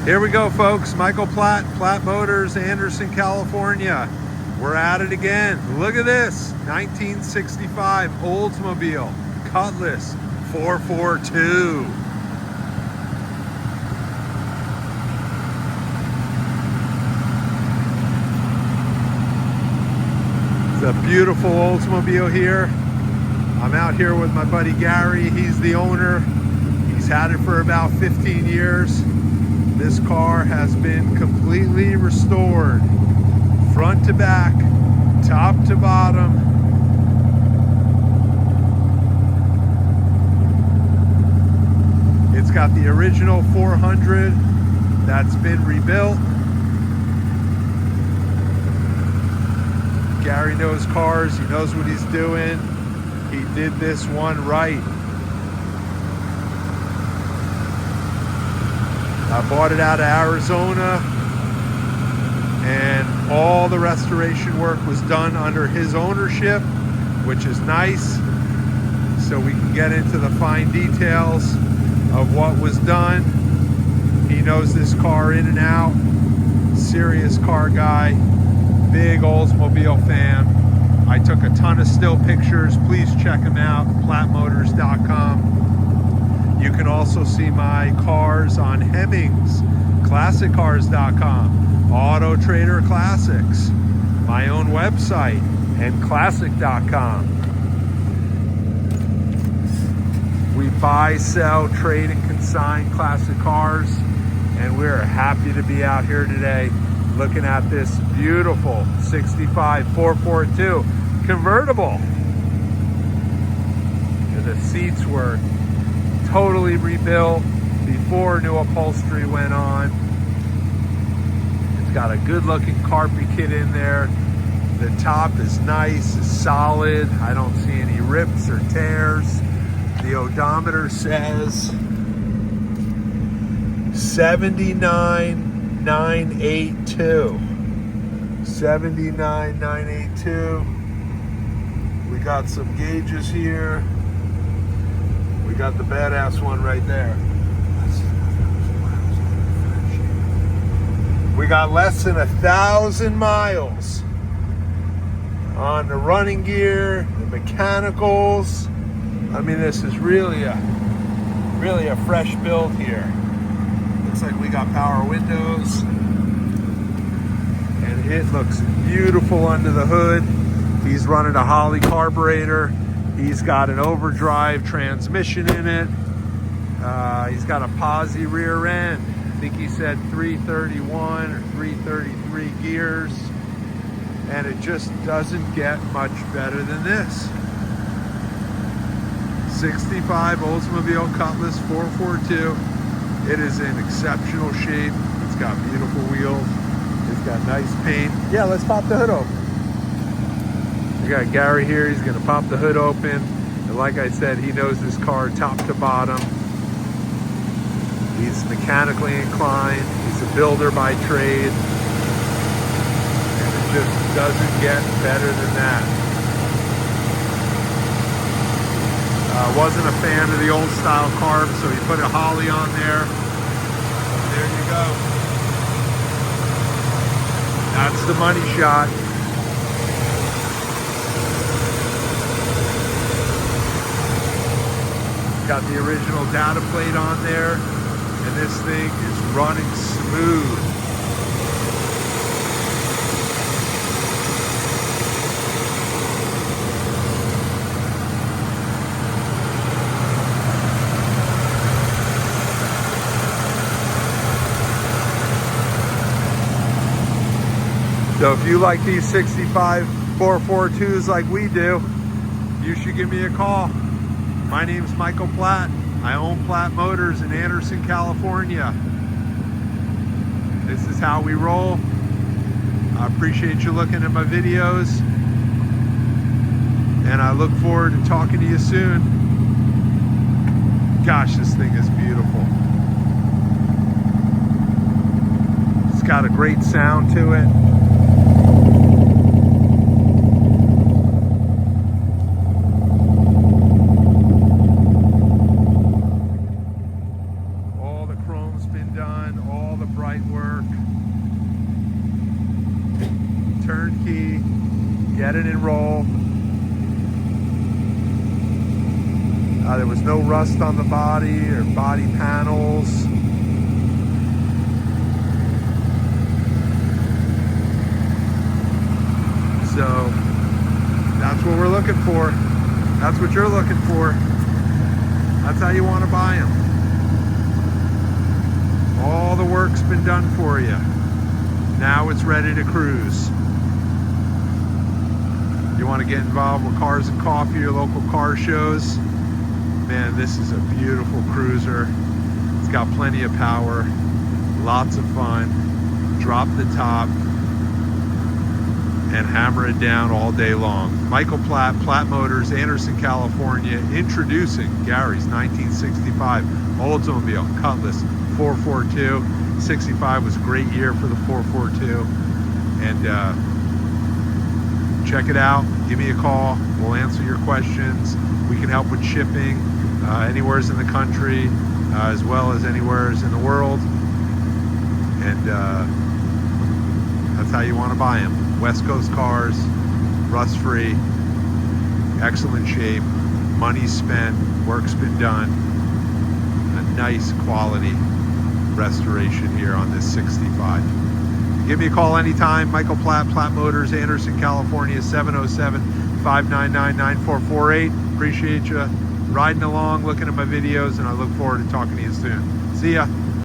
Here we go, folks. Michael Platt, Platt Motors, Anderson, California. We're at it again. Look at this, 1965 Oldsmobile Cutlass 442. It's a beautiful Oldsmobile here. I'm out here with my buddy Gary. He's the owner. He's had it for about 15 years. This car has been completely restored, front to back, top to bottom. It's got the original 400 that's been rebuilt. Gary knows cars, he knows what he's doing. He did this one right. I bought it out of Arizona, and all the restoration work was done under his ownership, which is nice. So we can get into the fine details of what was done. He knows this car in and out. Serious car guy, big Oldsmobile fan. I took a ton of still pictures. Please check them out, plattmotors.com. You can also see my cars on Hemmings, classiccars.com, Auto Trader Classics, my own website, and classic.com. We buy, sell, trade, and consign classic cars, and we're happy to be out here today looking at this beautiful 65 442 convertible. And the seats were totally rebuilt before new upholstery went on. It's got a good looking carpet kit in there. The top is nice, is solid. I don't see any rips or tears. The odometer says 79,982. 79,982. We got some gauges here. We got the badass one right there. We got less than 1,000 miles on the running gear, the mechanicals. I mean, this is really a fresh build here. Looks like we got power windows, and it looks beautiful under the hood. He's running a Holley carburetor. He's got an overdrive transmission in it. He's got a posi rear end. I think he said 331 or 333 gears. And it just doesn't get much better than this. 65 Oldsmobile Cutlass 442. It is in exceptional shape. It's got beautiful wheels. It's got nice paint. Yeah, let's pop the hood open. We got Gary here. He's gonna pop the hood open. And like I said, he knows this car top to bottom. He's mechanically inclined. He's a builder by trade. And it just doesn't get better than that. Wasn't a fan of the old style carb, so he put a Holley on there. There you go. That's the money shot. Got the original data plate on there, and this thing is running smooth. So if you like these 65 442s like we do, you should give me a call. My name's Michael Platt. I own Platt Motors in Anderson, California. This is how we roll. I appreciate you looking at my videos, and I look forward to talking to you soon. Gosh, this thing is beautiful. It's got a great sound to it. All the chrome's been done, all all the bright work. Turnkey, get it enrolled. There was no rust on the body or body panels. So that's what we're looking for. That's what you're looking for. That's how you want to buy them. All the work's been done for you. Now it's ready to cruise. You want to get involved with Cars and Coffee or local car shows? Man, this is a beautiful cruiser. It's got plenty of power, lots of fun. Drop the top and hammer it down all day long. Michael Platt, Platt Motors, Anderson, California, introducing Gary's 1965 Oldsmobile Cutlass 442. 65 was a great year for the 442. And check it out. Give me a call. We'll answer your questions. We can help with shipping anywheres in the country, as well as anywheres in the world. And that's how you want to buy them. West Coast cars, rust-free, excellent shape, money spent, work's been done. A nice quality restoration here on this 65. Give me a call anytime. Michael Platt, Platt Motors, Anderson, California, 707-599-9448. Appreciate you riding along, looking at my videos, and I look forward to talking to you soon. See ya.